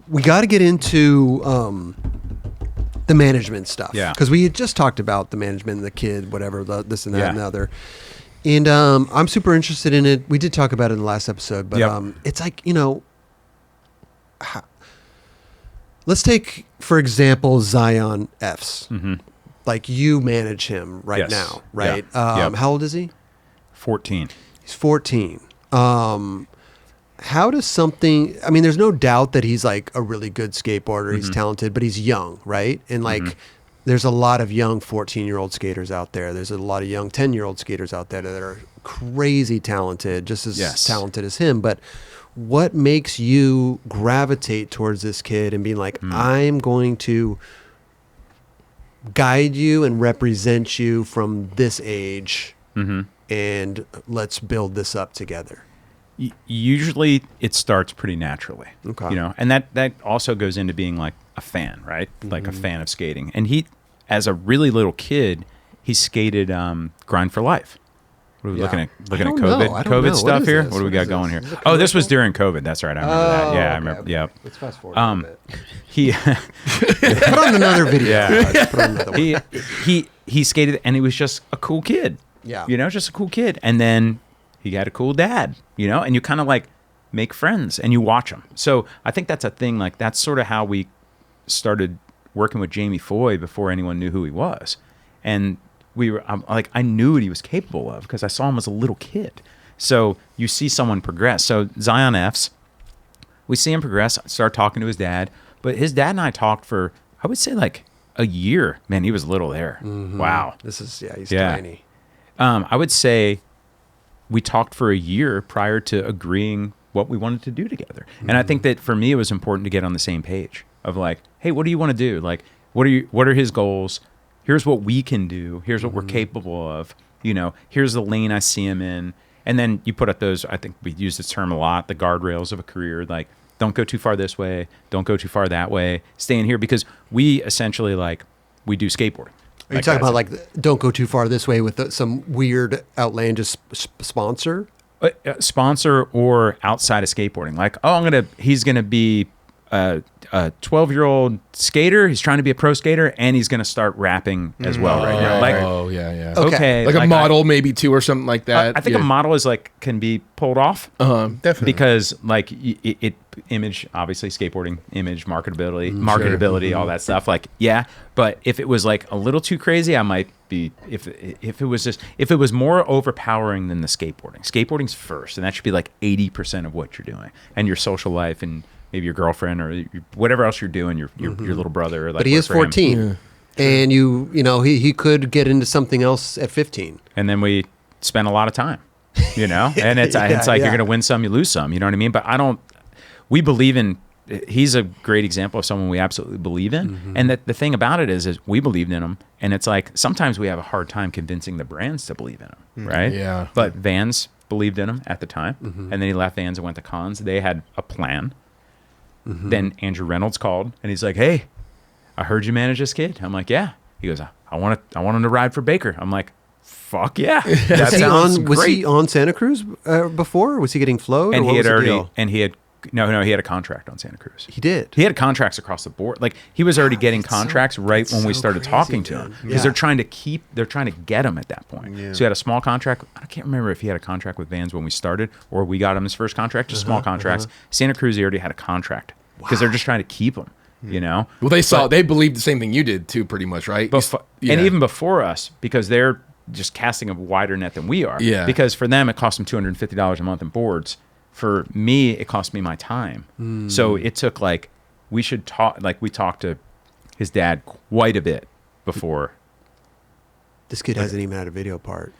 we got to get into the management stuff. Yeah. Because we had just talked about the management, the kid, whatever, this and that and the other. And I'm super interested in it. We did talk about it in the last episode, but it's like, let's take, for example, Zion F's. Mm-hmm. Like you manage him right now, right? Yeah. How old is he? 14. He's 14. How does something, I mean, there's no doubt that he's like a really good skateboarder. Mm-hmm. He's talented, but he's young, right? And like, there's a lot of young 14-year-old skaters out there. There's a lot of young 10-year-old skaters out there that are crazy talented, just as talented as him. But what makes you gravitate towards this kid and being like, I'm going to guide you and represent you from this age, and let's build this up together? Usually it starts pretty naturally, and that also goes into being like a fan, right? Like a fan of skating. And he, as a really little kid, he skated Grind for Life. What are we looking at COVID stuff here? What do we got going here? Oh, this was during COVID. That's right. I remember that. Yeah, I remember. Okay. Yeah. Let's fast forward a bit. He put on another video. Yeah. Put on another one. He skated, and he was just a cool kid. Yeah. Just a cool kid. And then he had a cool dad, and you kind of like make friends and you watch them. So I think that's a thing. Like that's sort of how we started working with Jamie Foy before anyone knew who he was. And we were I knew what he was capable of because I saw him as a little kid. So you see someone progress. So Zion F's, we see him progress, start talking to his dad. But his dad and I talked for, I would say like a year. Man, he was little there. Wow. He's tiny. I would say we talked for a year prior to agreeing what we wanted to do together. And I think that for me, it was important to get on the same page of like, hey, what do you want to do? Like, what are his goals? Here's what we can do. Here's what we're capable of. Here's the lane I see him in. And then you put up those, I think we use this term a lot, the guardrails of a career. Like, don't go too far this way. Don't go too far that way. Stay in here, because we essentially we do skateboarding. Are you talking about like, don't go too far this way with some weird outlandish sponsor? Sponsor or outside of skateboarding. Like, he's going to be a 12-year-old skater. He's trying to be a pro skater, and he's going to start rapping as well right now. Like, okay. Like a model maybe too, or something like that. I think a model is can be pulled off. Definitely. Because it image, obviously skateboarding, image, marketability, all that stuff. But if it was like a little too crazy, I might be, if it was more overpowering than the skateboarding's first, and that should be like 80% of what you're doing, and your social life and maybe your girlfriend or whatever else you're doing, your little brother. But he is 14, and he could get into something else at 15. And then we spend a lot of time, and it's you're going to win some, you lose some. You know what I mean? But we believe in. He's a great example of someone we absolutely believe in, and that the thing about it is we believed in him, and it's like sometimes we have a hard time convincing the brands to believe in him, right? Yeah. But Vans believed in him at the time, and then he left Vans and went to Cons. They had a plan. Then Andrew Reynolds called, and he's like, "Hey, I heard you manage this kid." I'm like, "Yeah." He goes, "I want him to ride for Baker." I'm like, "Fuck yeah!" That sounds great. Was he on Santa Cruz before? Was he getting flowed? And he had he had a contract on Santa Cruz. He did. He had contracts across the board. Like he was already getting contracts right when we started talking to him, because they're trying to get him at that point. So he had a small contract. I can't remember if he had a contract with Vans when we started or we got him his first contract. Just small contracts. Santa Cruz, he already had a contract because they're just trying to keep him. Well, they believed the same thing you did too, pretty much, right? And even before us, because they're just casting a wider net than we are. Yeah. Because for them, it cost them $250 a month in boards. For me, it cost me my time. So it took we talked to his dad quite a bit before. This kid hasn't even had a video part.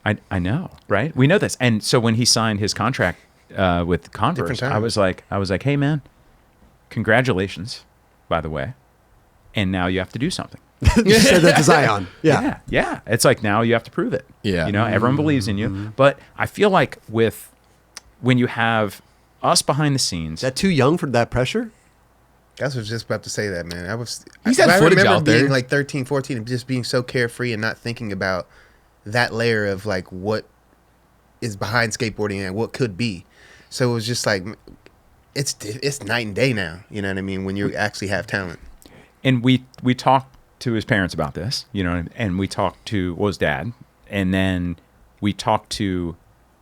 I know, right? We know this. And so when he signed his contract with Converse, I was like, hey man, congratulations, by the way. And now you have to do something. You said that to Zion. Yeah. Yeah. It's like, now you have to prove it. Yeah. Everyone believes in you. But I feel like when you have us behind the scenes. Is that too young for that pressure? I was just about to say that, man. He's had footage out there. I remember being 13, 14 and just being so carefree and not thinking about that layer of what is behind skateboarding and what could be. So it was just it's night and day now. You know what I mean? When you actually have talent. And we talked to his parents about this, you know, and we talked to his dad, and then we talked to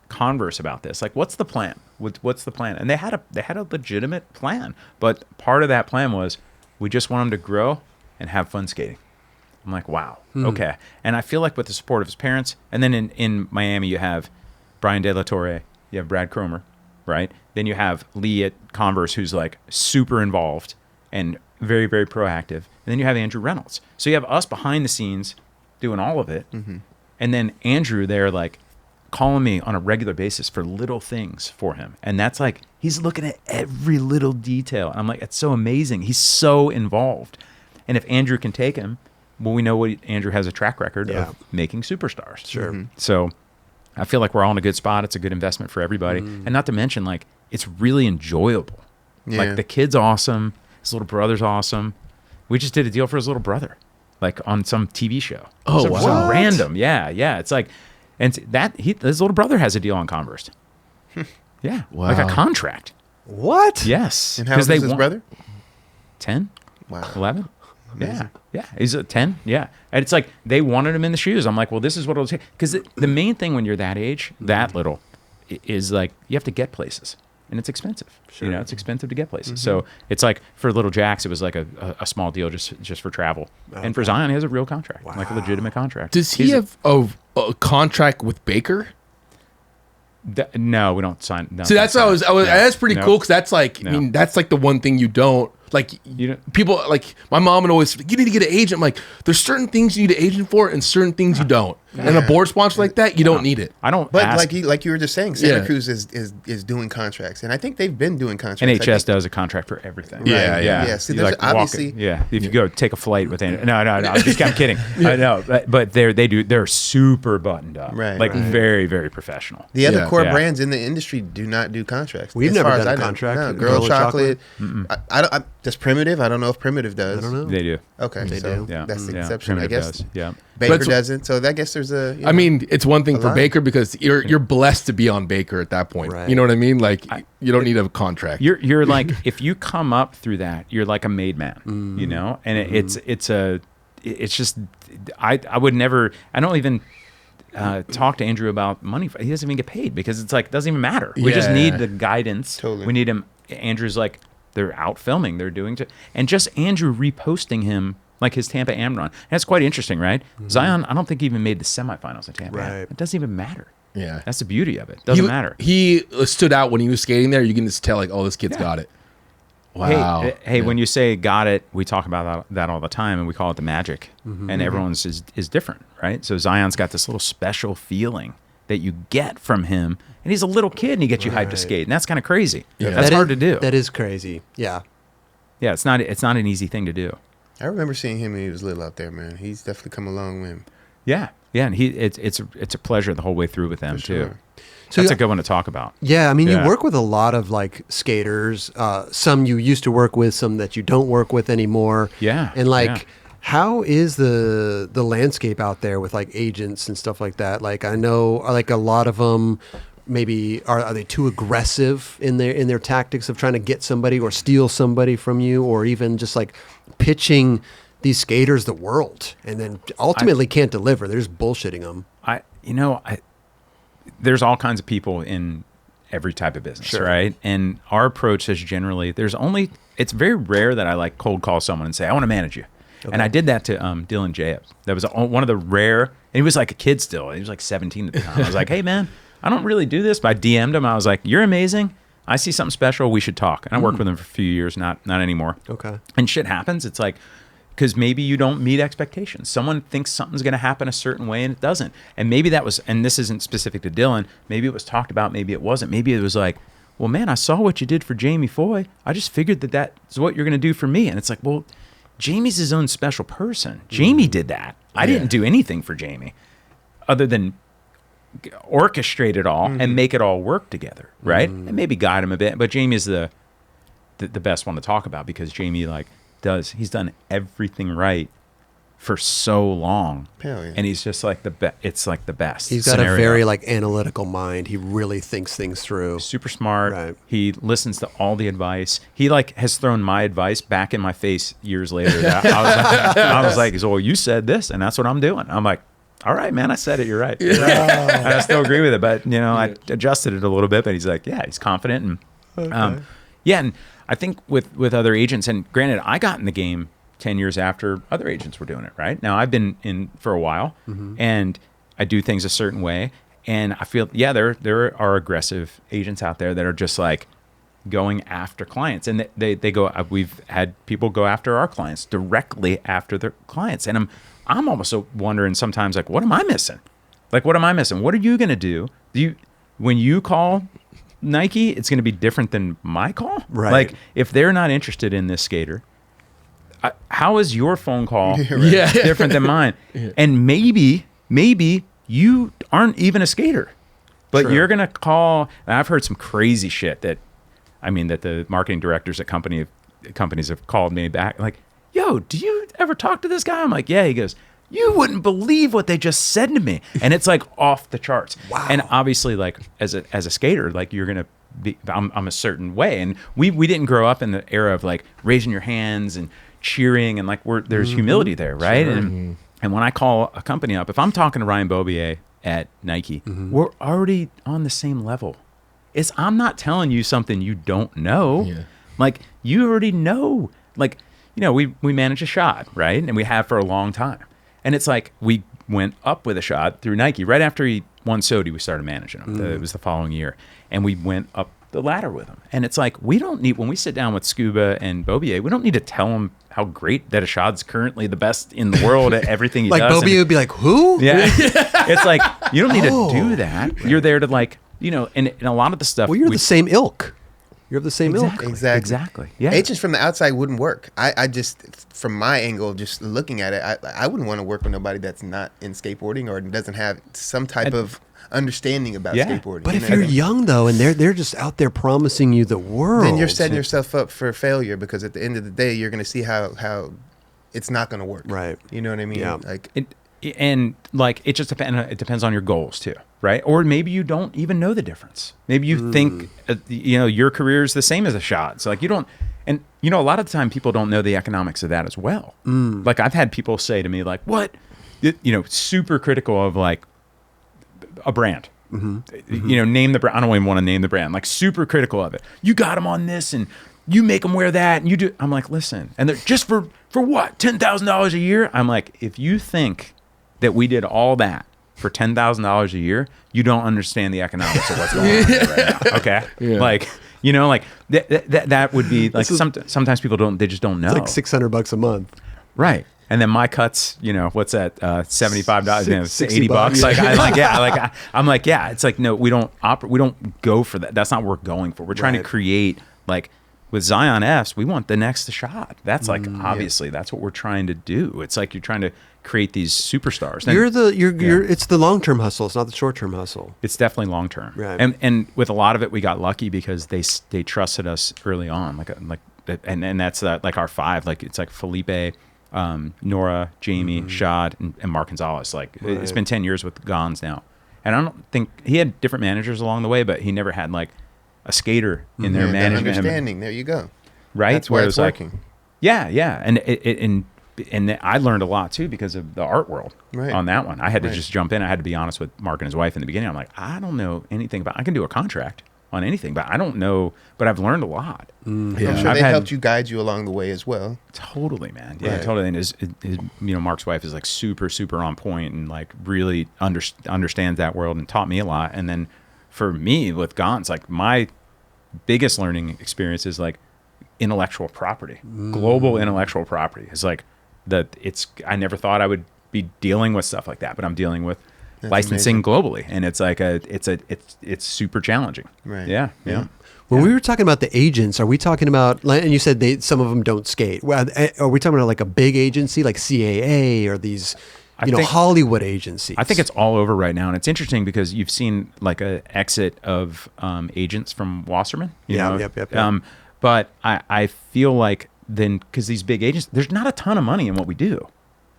Converse about this. Like, what's the plan? What's the plan? And they had a legitimate plan, but part of that plan was we just want him to grow and have fun skating. I'm like, wow, okay. And I feel like with the support of his parents, and then in Miami you have Brian De La Torre, you have Brad Cromer, right? Then you have Lee at Converse, who's like super involved and very, very proactive. And then you have Andrew Reynolds. So you have us behind the scenes doing all of it. Mm-hmm. And then Andrew there, like, calling me on a regular basis for little things for him. And that's like, he's looking at every little detail. And I'm like, it's so amazing. He's so involved. And if Andrew can take him, well, we know what Andrew has a track record of making superstars. Sure. Mm-hmm. So I feel like we're all in a good spot. It's a good investment for everybody. And not to mention, like, it's really enjoyable. Yeah. Like, the kid's awesome. His little brother's awesome. We just did a deal for his little brother, like on some TV show. Oh, wow. Some random. Yeah. It's like, and his little brother has a deal on Converse. Yeah. Wow. Like a contract. What? Yes. And how old is his brother? 10. Wow. 11. Amazing. Yeah. He's a 10. Yeah. And it's like, they wanted him in the shoes. I'm like, well, this is what it'll take. Because the main thing when you're that age, that little, is like, you have to get places. And it's expensive. Sure. You know, it's expensive to get places. So it's like, for little Jax, it was like a small deal just for travel. Okay. And for Zion, he has a real contract, like a legitimate contract. Does he have a contract with Baker? No, we don't sign. No, so that's what I was. That's pretty cool, because that's like, I mean, that's like the one thing you don't. Like, people, like, my mom would always, you need to get an agent. I'm like, there's certain things you need an agent for and certain things you don't. And a board sponsor like that, you don't need it. I don't. But ask, like you were just saying, Santa Cruz is doing contracts, and I think they've been doing contracts. NHS does a contract for everything. Right. Yeah. See, there's like obviously. If you go take a flight with no, I'm kidding. I know, but they're super buttoned up, like very, very professional. The other core brands in the industry do not do contracts. We've never done a contract. No, Girl Chocolate. Does Primitive? I don't know if Primitive does. I don't know. They do. Okay, they do. Yeah. That's the exception, I guess. Does. Yeah. Baker doesn't. So I guess there's a. I mean, it's one thing for Baker, because you're blessed to be on Baker at that point. Right. You know what I mean? Like, you don't need a contract. You're like, if you come up through that, you're like a made man. You know, and it's just I would never. I don't even. Talk to Andrew about money. He doesn't even get paid, because it's like, doesn't even matter. We just need the guidance. Totally. We need him. Andrew's like, they're out filming. They're doing and just Andrew reposting him, like his Tampa Am run. And that's quite interesting, right? Zion, I don't think he even made the semifinals in Tampa. Right. It doesn't even matter. Yeah. That's the beauty of it. Doesn't matter. He stood out when he was skating there. You can just tell, like, oh, this kid's got it. Wow. Hey, when you say got it, we talk about that all the time, and we call it the magic. And everyone's is different, right? So Zion's got this little special feeling that you get from him, and he's a little kid, and he gets you hyped to skate, and that's kind of crazy. Yeah. That's hard to do. That is crazy. Yeah. Yeah, it's not an easy thing to do. I remember seeing him when he was little out there, man. He's definitely come a long way. Yeah, and it's a pleasure the whole way through with them too. So that's a good one to talk about. Yeah, I mean, you work with a lot of like skaters. Some you used to work with, some that you don't work with anymore. Yeah, and like. How is the landscape out there with like agents and stuff like that? Like, I know like a lot of them maybe are they too aggressive in their tactics of trying to get somebody or steal somebody from you, or even just like pitching these skaters the world and then ultimately can't deliver. They're just bullshitting them. There's all kinds of people in every type of business, right? And our approach is generally it's very rare that I like cold call someone and say, I want to manage you. Okay. And I did that to Dylan Jacobs. That was one of the rare, and he was like a kid still. He was like 17 at the time. I was like, hey, man, I don't really do this. But I DM'd him. I was like, you're amazing. I see something special. We should talk. And I worked with him for a few years, not anymore. Okay. And shit happens. It's like, because maybe you don't meet expectations. Someone thinks something's going to happen a certain way, and it doesn't. And maybe that was, and this isn't specific to Dylan, maybe it was talked about, maybe it wasn't. Maybe it was like, well, man, I saw what you did for Jamie Foy. I just figured that's what you're going to do for me. And it's like, well, Jamie's his own special person. Jamie did that. I didn't do anything for Jamie other than orchestrate it all and make it all work together, right? And maybe guide him a bit. But Jamie is the best one to talk about, because Jamie he's done everything right for so long. Hell yeah. And he's just like it's like the best. He's got scenario. a very like analytical mind. He really thinks things through. Super smart. Right. He listens to all the advice. He like has thrown my advice back in my face years later. That I was like, well, you said this, and that's what I'm doing. I'm like, all right, man, I said it. You're right. And I still agree with it, but I adjusted it a little bit. But he's like, yeah, he's confident, and yeah, and I think with other agents, and granted, I got in the game 10 years after other agents were doing it. Right now, I've been in for a while, and I do things a certain way, and I feel there are aggressive agents out there that are just like going after clients, and they go. We've had people go after our clients directly after their clients, and I'm almost wondering sometimes, like, what am I missing? Like, what am I missing? What are you going to do? When you call Nike, it's going to be different than my call? Right. Like, if they're not interested in this skater, how is your phone call different than mine? And maybe you aren't even a skater, but you're going to call. And I've heard some crazy shit that the marketing directors at companies have called me back, like, yo, do you ever talk to this guy? I'm like, yeah. He goes, you wouldn't believe what they just said to me. And it's like off the charts. Wow. And obviously, like as a skater, like you're going to be, I'm a certain way. And we didn't grow up in the era of like raising your hands and cheering and like there's humility there. Right. Sure. And when I call a company up, if I'm talking to Ryan Bobier at Nike, we're already on the same level. I'm not telling you something you don't know. Yeah. Like you already know, like, we manage a shot, right? And we have for a long time. And it's like we went up with a shot through Nike. Right after he won SOTY, we started managing him. It was the following year. And we went up the ladder with him. And it's like, we don't need, when we sit down with Scuba and Bobier, we don't need to tell him how great that a shot's currently the best in the world at everything he like does. Like Bobier would be like, who? Yeah. It's like, you don't need to do that. You're there to like, and a lot of the stuff. Well, you're the same ilk. You're of the same ilk. Exactly. Yeah. Agents from the outside wouldn't work. I just, from my angle, just looking at it, I wouldn't want to work with nobody that's not in skateboarding or doesn't have some type of understanding about skateboarding. But if you're young though, and they're just out there promising you the world, then you're setting yourself up for failure, because at the end of the day, you're going to see how it's not going to work. Right. You know what I mean? Yeah. Like and like it just depends. It depends on your goals too, right? Or maybe you don't even know the difference. Maybe you think your career is the same as a shot. So like you don't, and a lot of the time people don't know the economics of that as well. Like I've had people say to me like, "What?" Super critical of like a brand. Name the brand. I don't even want to name the brand. Like super critical of it. You got them on this, and you make them wear that, and you do. I'm like, listen, and they're just for what? $10,000 a year? I'm like, if you think that we did all that for $10,000 a year, you don't understand the economics of what's going on right now. Okay, like that would be like sometimes people don't. They just don't know. It's like $600 a month, right? And then my cuts, what's that? $75, $80. I'm like, yeah. It's like no, we don't go for that. That's not what we're going for. We're trying to create like. With Zion F's, we want the next shot. That's like obviously that's what we're trying to do. It's like you're trying to create these superstars. And it's the long-term hustle. It's not the short-term hustle. It's definitely long-term. Right. And with a lot of it, we got lucky because they trusted us early on. And that's like our five. Like it's like Felipe, Nora, Jamie, Shad, and Mark Gonzales. Like it's been 10 years with Gons now, and I don't think he had different managers along the way, but he never had like a skater in their management. Understanding. There you go. Right. That's why it's working. Like, yeah. And I learned a lot too because of the art world on that one. I had to just jump in. I had to be honest with Mark and his wife in the beginning. I'm like, I don't know anything about, I can do a contract on anything, but I don't know, but I've learned a lot. I'm sure they helped you, guide you along the way as well. Totally, man. Yeah, totally. And his Mark's wife is like super, super on point and like really understands that world and taught me a lot. And then for me with Gons, like my biggest learning experience is like intellectual property, global intellectual property. It's like I never thought I would be dealing with stuff like that, but I'm dealing with licensing globally, and it's like it's super challenging. Right. Yeah. When we were talking about the agents, are we talking about, and you said some of them don't skate. Well, are we talking about like a big agency like CAA or these Hollywood agencies? I think it's all over right now, and it's interesting because you've seen like a exit of agents from Wasserman. Yep. But I feel like then because these big agents, there's not a ton of money in what we do.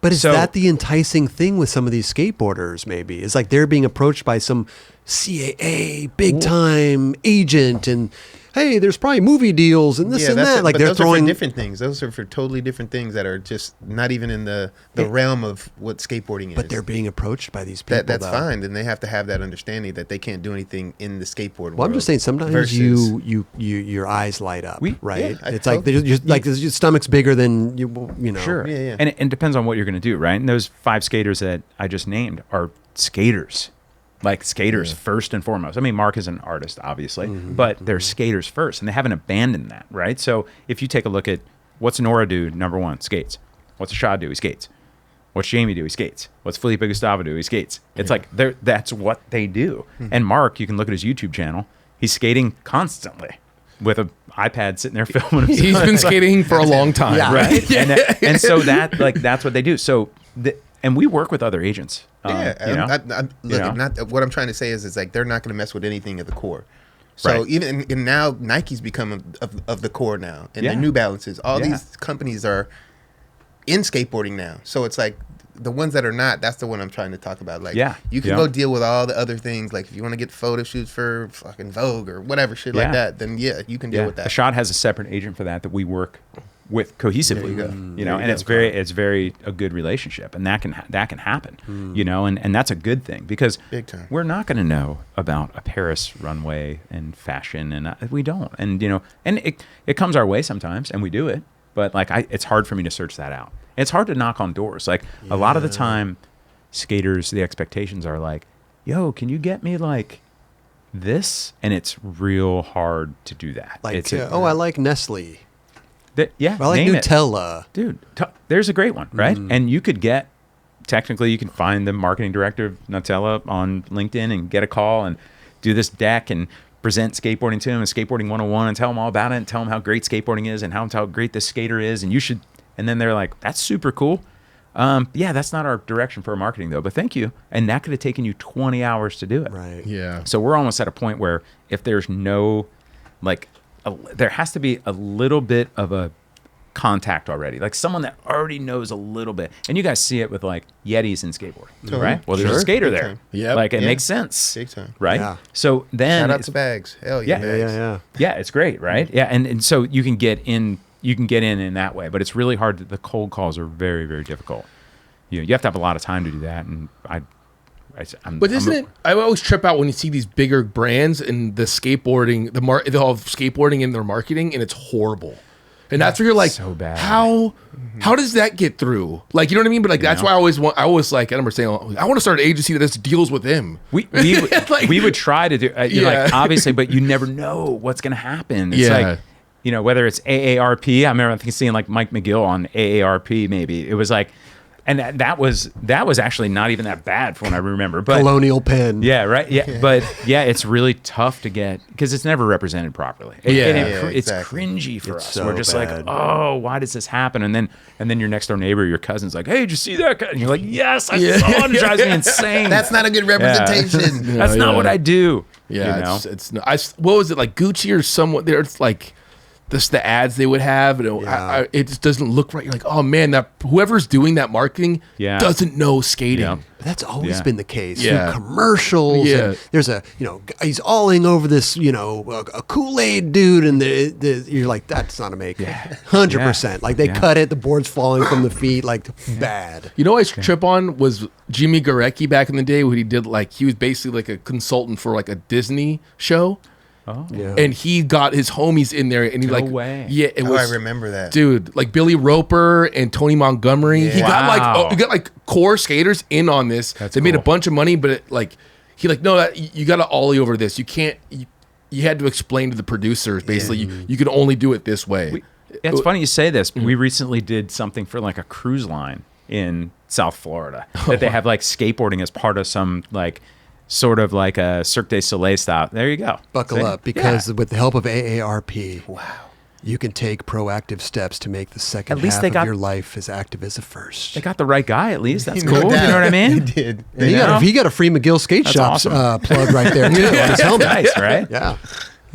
But is that the enticing thing with some of these skateboarders? Maybe it's like they're being approached by some CAA big time agent and. Hey, there's probably movie deals and this and that. Like they're throwing are for different things. Those are for totally different things that are just not even in the realm of what skateboarding is. But they're being approached by these people. That's fine, and they have to have that understanding that they can't do anything in the skateboard world. Well, I'm just saying sometimes your eyes light up, right? Yeah, it's like your stomach's bigger than you know. Sure, yeah. And it depends on what you're going to do, right? And those 5 skaters that I just named are skaters. Like skaters first and foremost. I mean, Mark is an artist, obviously, but they're skaters first, and they haven't abandoned that, right? So if you take a look at what's Nora do, number one, skates. What's Ashad do? He skates. What's Jamie do? He skates. What's Felipe Gustavo do? He skates. It's like that's what they do. And Mark, you can look at his YouTube channel. He's skating constantly with an iPad sitting there filming himself. He's been skating for a long time, right? And so that's what they do. So and we work with other agents. What I'm trying to say is like they're not going to mess with anything at the core. So even and now Nike's become of the core now, and the New Balances. All these companies are in skateboarding now. So it's like the ones that are not. That's the one I'm trying to talk about. Like you can go deal with all the other things. Like if you want to get photo shoots for fucking Vogue or whatever shit like that, then you can deal with that. Ashad has a separate agent for that we work with cohesively, and it's very a good relationship, and that can happen, and that's a good thing because we're not going to know about a Paris runway and fashion, and we don't, and it comes our way sometimes, and we do it, but like it's hard for me to search that out. It's hard to knock on doors. Like a lot of the time, skaters, the expectations are like, "Yo, can you get me like this?" And it's real hard to do that. Like, I like Nestle. I like Nutella. Dude, there's a great one, right? And you could technically you can find the marketing director of Nutella on LinkedIn and get a call and do this deck and present skateboarding to him and skateboarding 101 and tell him all about it and tell him how great skateboarding is and how great this skater is. And and then they're like, that's super cool. That's not our direction for marketing though, but thank you. And that could have taken you 20 hours to do it. Right. Yeah. So we're almost at a point where if there's no, there has to be a little bit of a contact already, like someone that already knows a little bit. And you guys see it with like Yetis and skateboarding, right? Well, there's a skater there. Yeah. Like it makes sense. Big time. Right? Yeah. So then shout out to Bags. Hell yeah. Bags. Yeah, it's great, right? Yeah. And so you can get in that way, but it's really hard. The cold calls are very, very difficult. You have to have a lot of time to do that. And I always trip out when you see these bigger brands and the skateboarding, they all have skateboarding in their marketing, and it's horrible. And that's where you're like, so bad. How does that get through? Like, you know what I mean? But like, that's why I always like, I remember saying, I want to start an agency that just deals with him. We would try to do, like, obviously, but you never know what's going to happen. It's like, whether it's AARP, I remember seeing like Mike McGill on AARP, maybe. It was like, and that was actually not even that bad from what I remember. But Colonial Pen. Yeah, right. Yeah, but it's really tough to get because it's never represented properly. It's cringy for us. So we're just bad. like, oh, why does this happen? And then your next door neighbor, your cousin's like, hey, did you see that? And you're like, yes, I saw it. It drives me insane. That's not a good representation. That's not what I do. Yeah, it's what was it like Gucci or someone? There's like. The ads they would have, it just doesn't look right. You're like, oh man, that whoever's doing that marketing doesn't know skating. Yeah. But that's always been the case. Yeah. Commercials. Yeah. And there's he's alling over this, a Kool-Aid dude, and you're like, that's not a make. 100%. Like they cut it, the board's falling from the feet, like bad. You know, I trip on was Jimmy Garecki back in the day when he was basically like a consultant for like a Disney show. Oh. Yeah. And he got his homies in there, and he No way. yeah, it was. I remember that, dude. Like Billy Roper and Tony Montgomery. He got like core skaters in on this. They made a bunch of money, but you got to ollie over this. You can't. You had to explain to the producers basically. You can only do it this way. It's funny you say this. We recently did something for like a cruise line in South Florida that they have like skateboarding as part of some like. Sort of like a Cirque du Soleil style. There you go. Buckle up, because with the help of AARP, you can take proactive steps to make the second half of your life as active as the first. They got the right guy, at least. That's No cool. doubt. You know what I mean? They did. And he got a free McGill Skate Shop awesome. plug right there too on his helmet. Nice, right? Yeah.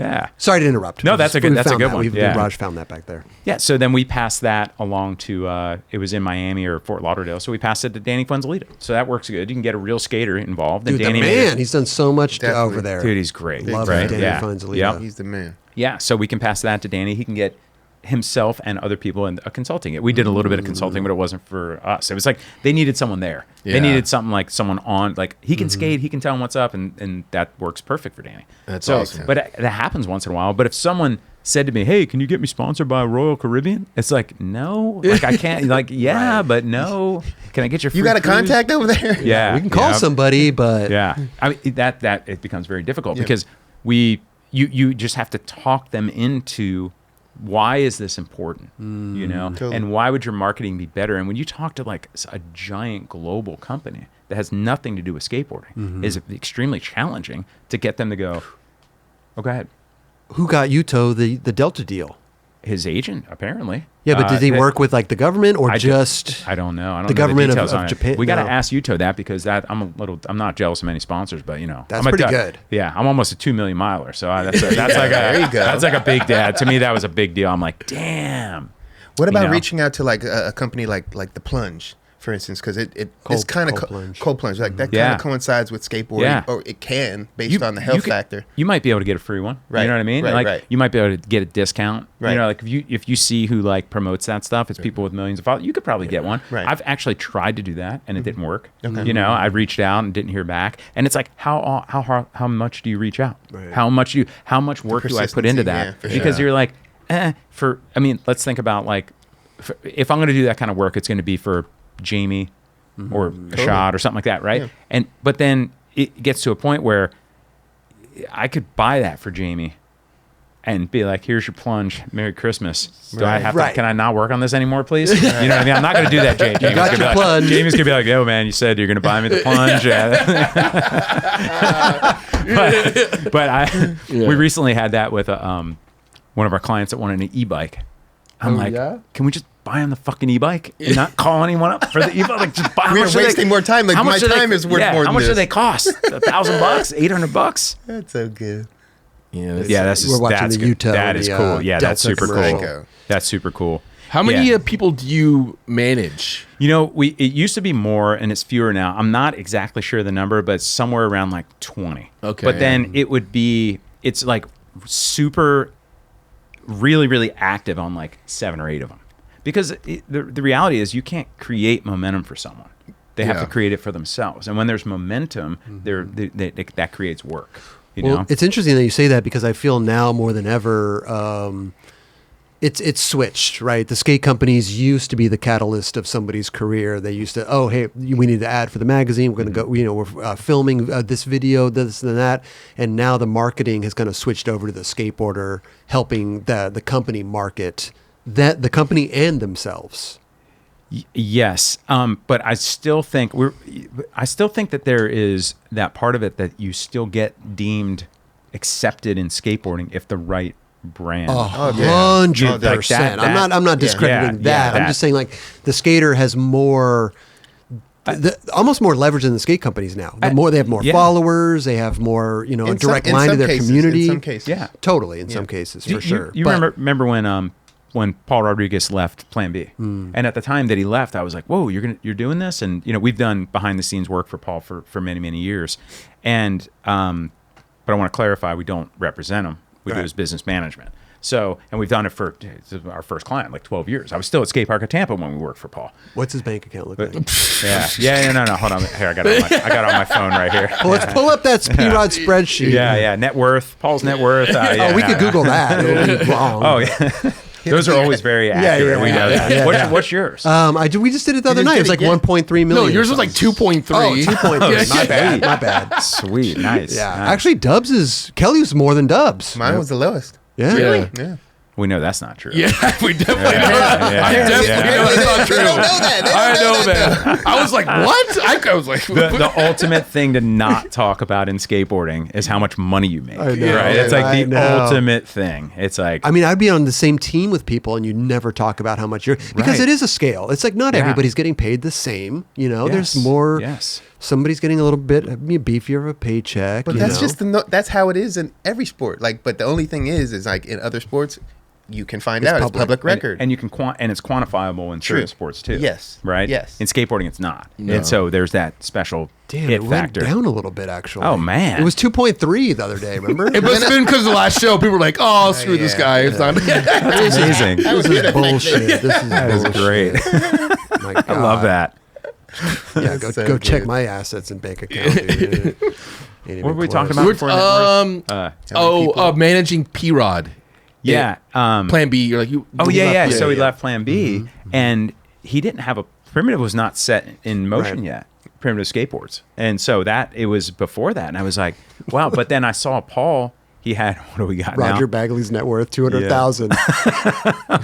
Yeah. Sorry to interrupt. No, that's a good one. Yeah. Raj found that back there. Yeah. So then we passed that along to, it was in Miami or Fort Lauderdale. So we passed it to Danny Fuenzalita. So that works good. You can get a real skater involved. Dude, and Danny, he's done so much over there. Dude, he's great. Love right? Danny Fuenzalita. Yep. He's the man. Yeah. So we can pass that to Danny. He can get himself and other people in consulting it. We did a little bit of consulting, but it wasn't for us. It was like they needed someone there. Yeah. They needed something like someone on, like he can skate, he can tell them what's up, and that works perfect for Danny. That's awesome. But that happens once in a while. But if someone said to me, "Hey, can you get me sponsored by Royal Caribbean?" It's like, no, like I can't. Like, yeah, right. But no. Can I get your? Free you got a cruise? contact over there? Yeah, we can call somebody, but yeah, I mean that it becomes very difficult because you just have to talk them into. Why is this important? You know, totally. And why would your marketing be better? And when you talk to like a giant global company that has nothing to do with skateboarding, is extremely challenging to get them to go. Oh, go ahead. Who got Yuto the Delta deal? His agent, apparently. Yeah, but did he work with like the government or I don't know. I don't the know government the details of Japan. We got to ask Yuto that because I'm not jealous of many sponsors, but you know, that's pretty good. Yeah, I'm almost a 2 million miler, so that's like a big dad. To me, that was a big deal. I'm like, damn. What about reaching out to like a company like the Plunge, for instance, because it's kind of cold plunge, like that kind of coincides with skateboarding, or it can based on the health factor. You might be able to get a free one, right? You know what I mean? Right. You might be able to get a discount, right? You know, like if you see who like promotes that stuff, it's people with millions of followers. You could probably get one. Right. I've actually tried to do that and it didn't work. Okay. You know, I reached out and didn't hear back, and it's like how much do you reach out? Right. How much work do I put into that? Because you're like, let's think about like, if I'm going to do that kind of work, it's going to be for Jamie or a shot or something like that, right? Yeah. But then it gets to a point where I could buy that for Jamie and be like, here's your plunge, Merry Christmas. Do I have to, can I not work on this anmer, please? You know what I mean? I'm not going to do that, Jay. Jamie's got your plunge. Jamie's going to be like, yo, man, you said you're going to buy me the plunge. We recently had that with one of our clients that wanted an e-bike. I'm can we just buy him the fucking e-bike and not call anyone up for the e-bike? Like, just buy. We're wasting more time. Like my time is worth more than how much this. do they cost? $1,000, $800. That's so good. That's we're watching the Utah. That is cool. Yeah, that's super cool. That's super cool. How many people do you manage? You know, it used to be more, and it's fewer now. I'm not exactly sure of the number, but it's somewhere around like 20. Okay. But then it's like super, really, really active on like 7 or 8 of them. Because the reality is you can't create momentum for someone. They have to create it for themselves. And when there's momentum, that creates work. You know? It's interesting that you say that because I feel now more than ever, it's switched, right? The skate companies used to be the catalyst of somebody's career. They used to, hey, we need to ad for the magazine. We're going to go, we're filming this video, this and that. And now the marketing has kind of switched over to the skateboarder, helping the company market that the company and themselves. Yes, but I still think that there is that part of it that you still get deemed accepted in skateboarding if the right brand. 100%. I'm not discrediting that. I'm just saying like the skater has more. Almost more leverage than the skate companies now. They have more followers. They have more, a direct line to their community. In some cases, totally. In some cases, for sure. You remember when Paul Rodriguez left Plan B, and at the time that he left, I was like, "Whoa, you're doing this?" And we've done behind the scenes work for Paul for many, many years, and but I want to clarify, we don't represent him. We do his business management. So, and we've done it for our first client, like 12 years. I was still at Skate Park of Tampa when we worked for Paul. What's his bank account look like? No. Hold on. Here, I got it on my phone right here. Well, let's pull up that P-Rod spreadsheet. Yeah. Net worth. Paul's net worth. We could Google that. It'll be wrong. Oh, yeah. Those are always very accurate. We know that. What's yours? We just did it the other night. It was like 1.3 million. No, yours was like 2.3. Oh, 2.3. My bad. Sweet. Nice. Yeah. Nice. Actually, Kelly was more than Dubs. Mine was the lowest. Yeah. Really? Yeah. We know that's not true. Yeah, we definitely know that. I definitely know that's not true. They don't know that. I know that. I was like, what? I was like, the ultimate thing to not talk about in skateboarding is how much money you make. I know. Right? It's like the ultimate thing. It's like, I'd be on the same team with people and you never talk about how much because it is a scale. It's like not everybody's getting paid the same. There's more. Yes. somebody's getting a little bit beefier of a paycheck. But that's just that's how it is in every sport. Like, but the only thing is like in other sports, you can find out it's public record, and you can and it's quantifiable in certain sports too. Yes, right. Yes, in skateboarding, it's not, and so there's that special hit factor. It went down a little bit actually. Oh man, it was 2.3 the other day. Remember? It must have been because the last show people were like, "Oh, screw this guy." It's not. That's amazing. This is bullshit. That is great. I love that. Yeah, go check my assets and bank account. Dude. What were we talking about before? Managing P-Rod. Yeah. Plan B. You're like you. So he left Plan B, and he didn't have Primitive was not set in motion yet. Primitive skateboards, and so it was before that, and I was like, wow. But then I saw Paul. He had, what do we got Roger now? Bagley's net worth, 200,000. Is that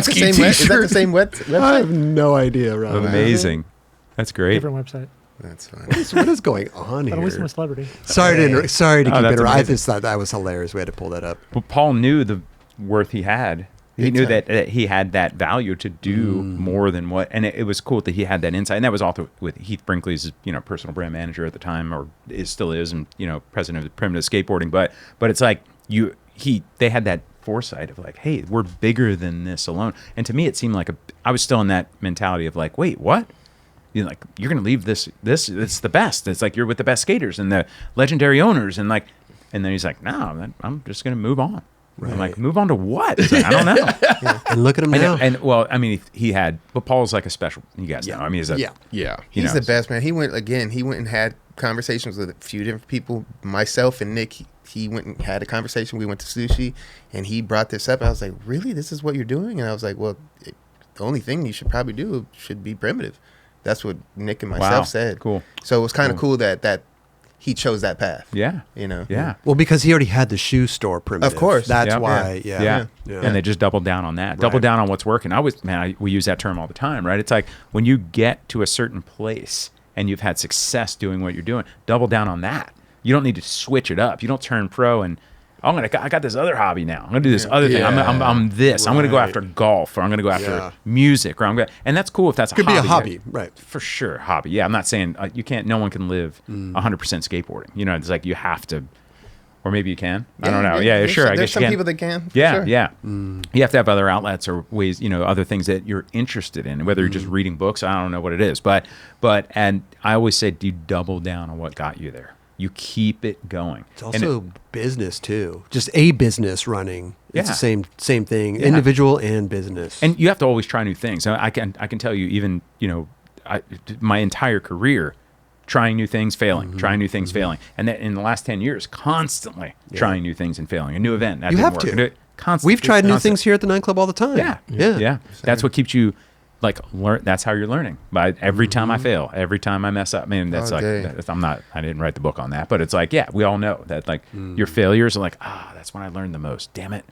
the same website? I have no idea, Roger. Amazing. That's great. Different website. That's fine. What is going on here? But at least I'm a celebrity. Sorry to keep interrupting. I amazing. just thought that was hilarious. We had to pull that up. Well, Paul knew the worth he had. He knew that he had that value to do more than what, and it was cool that he had that insight. And that was also with Heath Brinkley's, personal brand manager at the time, or still is, and president of Primitive Skateboarding. But it's like they had that foresight of like, hey, we're bigger than this alone. And to me, it seemed like I was still in that mentality of like, wait, what? You're going to leave this, it's the best. It's like you're with the best skaters and the legendary owners. And then he's like, no, I'm just going to move on. Right. I'm like, move on to what? Like, I don't know. And look at him now. But Paul's like a special, you guys know. I mean, he's the best, man. He went and had conversations with a few different people, myself and Nick. He went and had a conversation. We went to sushi, and he brought this up. I was like, really? This is what you're doing? And I was like, well, the only thing you should probably do should be Primitive. That's what Nick and myself said. Cool. So it was kind of cool that he chose that path. Yeah. Yeah. Well, because he already had the shoe store Primitive. Of course. That's why. Yeah. And they just doubled down on that. Double down on what's working. We use that term all the time, right? It's like when you get to a certain place and you've had success doing what you're doing, double down on that. You don't need to switch it up. You don't turn pro and I got this other hobby now. I'm gonna do this other thing. I'm this. I'm gonna go after golf, or I'm gonna go after music, and that's cool if that's could be a hobby, right? For sure, hobby. Yeah, I'm not saying you can't. No one can live 100% skateboarding. It's like you have to, or maybe you can. I don't know. Yeah, sure. I guess some people that can. Yeah. You have to have other outlets or ways, other things that you're interested in. Whether you're just reading books, I don't know what it is, but and I always say, do you double down on what got you there? You keep it going. It's also business too. Just a business running. It's the same thing. Yeah. Individual and business. And you have to always try new things. I can tell you, even my entire career, trying new things, failing, trying new things, failing, and then in the last 10 years, constantly trying new things and failing. A new event that you didn't have work. to. Constantly. We've tried new things here at the 9 Club all the time. Yeah. That's what keeps you. Learn. That's how you're learning. By every time I fail, every time I mess up. I mean, that's I didn't write the book on that, but it's like, we all know that your failures are like, that's when I learned the most. Damn it.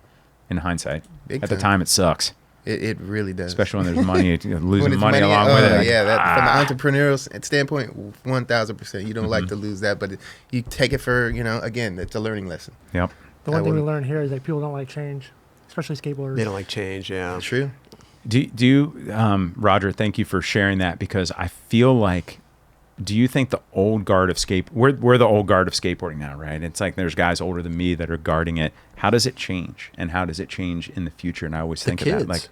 In hindsight, at the time, it sucks. It really does. Especially when there's money, losing money along with it. From the entrepreneurial standpoint, 1,000%. You don't like to lose that, but you take it for, again, it's a learning lesson. Yep. The one thing we learn here is that people don't like change, especially skateboarders. They don't like change, yeah. True. Do you, Roger, thank you for sharing that, because I feel like, do you think the old guard of we're the old guard of skateboarding now, right? It's like there's guys older than me that are guarding it. How does it change? And how does it change in the future? And I always think of that, like,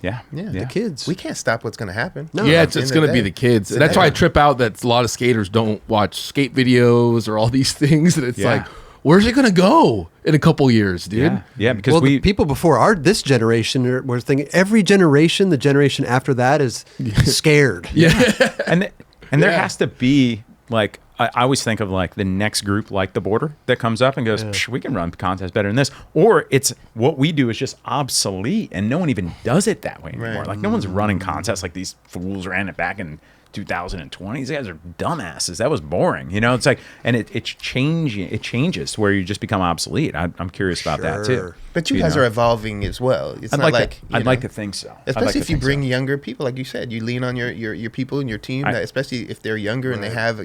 the kids. We can't stop what's going to happen. No, it's going to be the kids. And that's why I trip out that a lot of skaters don't watch skate videos or all these things. And it's like, where's it going to go in a couple years, dude? Yeah, because the people before this generation were thinking every generation, the generation after that is scared. And there has to be, like, I always think of like the next group, like the Border, that comes up and goes, we can run contests better than this. Or it's what we do is just obsolete and no one even does it that way anymore. Right. Like no one's running contests like these fools ran it back in 2020. These guys are dumbasses. That was boring. It's like, and it's changing. It changes where you just become obsolete. I'm curious about that too. But you guys are evolving as well. It's not like I'd like to think so. Especially if you bring younger people, like you said, you lean on your people and your team. Especially if they're younger and they have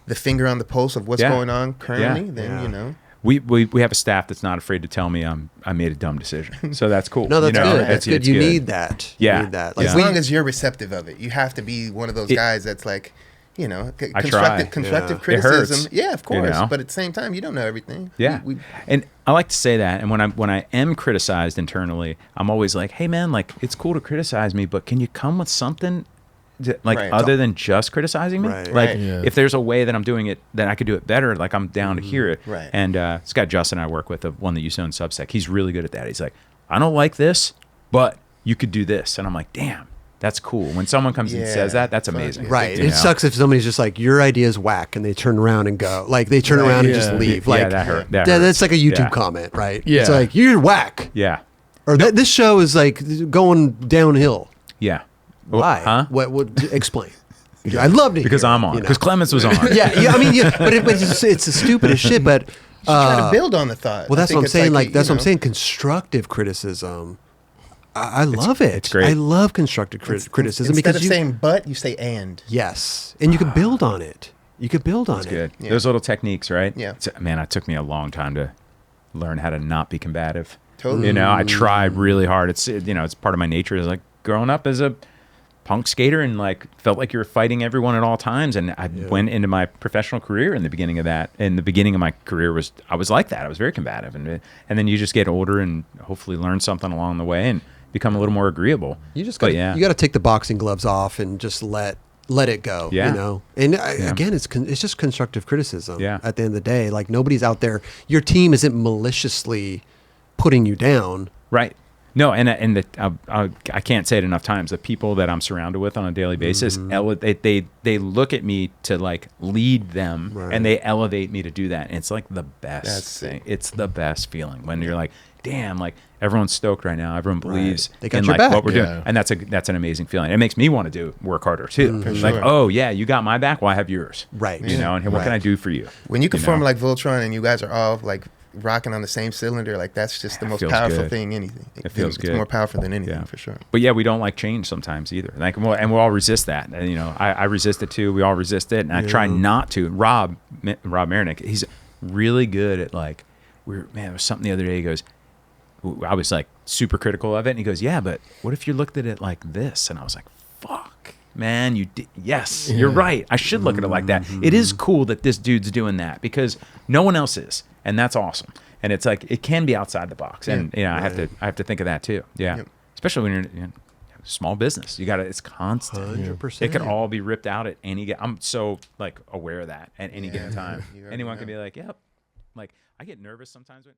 the finger on the pulse of what's going on currently. Then We have a staff that's not afraid to tell me I made a dumb decision. So that's cool. No, that's good. That's good. You good. Need that. Yeah. You need that. As long as you're receptive of it, you have to be one of those guys that's like, you know, I try. constructive It criticism. hurts, Yeah, of course. you know? But at the same time, you don't know everything. Yeah. We, And I like to say that. And when I am criticized internally, I'm always like, hey man, like it's cool to criticize me, but can you come with something like Right. other than just criticizing me? Right. Like Right. Yeah. if there's a way that I'm doing it that I could do it better, like I'm down to hear it. Right. And this guy Justin I work with, the one that used to own Substack, he's really good at that. He's like, I don't like this, but you could do this. And I'm like, damn. That's cool. When someone comes and says that, that's amazing. Right. You It know? sucks if somebody's just like, your idea is whack, and they turn around and go. Like, they turn around and just leave. Like, yeah, that hurt. That that's hurts. like a YouTube Yeah. comment, right? Yeah. It's like, you're whack. Yeah. Or this show is like going downhill. Yeah. Why? Huh? What explain. I'd love to Because hear I'm it, on. you know. Because Clements was on. yeah, I mean, but it's the stupidest shit, but... try to build on the thought. Well, I that's think what I'm it's saying. Like, you that's what I'm know, saying. Constructive criticism. I love it. it's great. I love constructive criticism Instead because of saying but, you say and. yes, and you can build on it. You can build on it. Good. Yeah. Those little techniques, right? Yeah. Man, it took me a long time to learn how to not be combative. Totally. You know, I tried really hard. It's it's part of my nature. Is like growing up as a punk skater and like felt like you were fighting everyone at all times. And I went into my professional career in the beginning of that. And the beginning of my career I was like that. I was very combative. And then you just get older and hopefully learn something along the way and become a little more agreeable. You just got you got to take the boxing gloves off and just let it go. Yeah. You know, and again, it's just constructive criticism. Yeah. At the end of the day, like nobody's out there. Your team isn't maliciously putting you down. Right. No, I can't say it enough times. The people that I'm surrounded with on a daily basis, they look at me to like lead them, and they elevate me to do that. And it's like the best thing. It's the best feeling when you're like, damn, like everyone's stoked right now. Everyone believes They got in your like back. what we're Yeah. doing, and that's an amazing feeling. It makes me want to work harder too. Like, sure. oh yeah, you got my back. Well, I have yours. Right. You know, and what can I do for you? When you can You form know? like Voltron and you guys are all like rocking on the same cylinder, like that's just the most feels powerful good. thing. Anything. It feels it's good. more powerful than anything Yeah. for sure. But yeah, we don't like change sometimes either. Like, and we'll all resist that. And, you know, I resist it too. We all resist it, and I try not to. Rob Marinick, he's really good at like, there was something the other day. He goes, I was like super critical of it, and he goes, yeah, but what if you looked at it like this? And I was like, fuck, man, yes, you're right. I should look at it like that. It is cool that this dude's doing that because no one else is, and that's awesome. And it's like it can be outside the box, and you know, I have to think of that too. Yeah, Yep. especially when you're small business. You got it's constant. 100%. It could all be ripped out at any. I'm so like aware of that at any given time. You already Anyone can know. be like, yep. Like I get nervous sometimes when.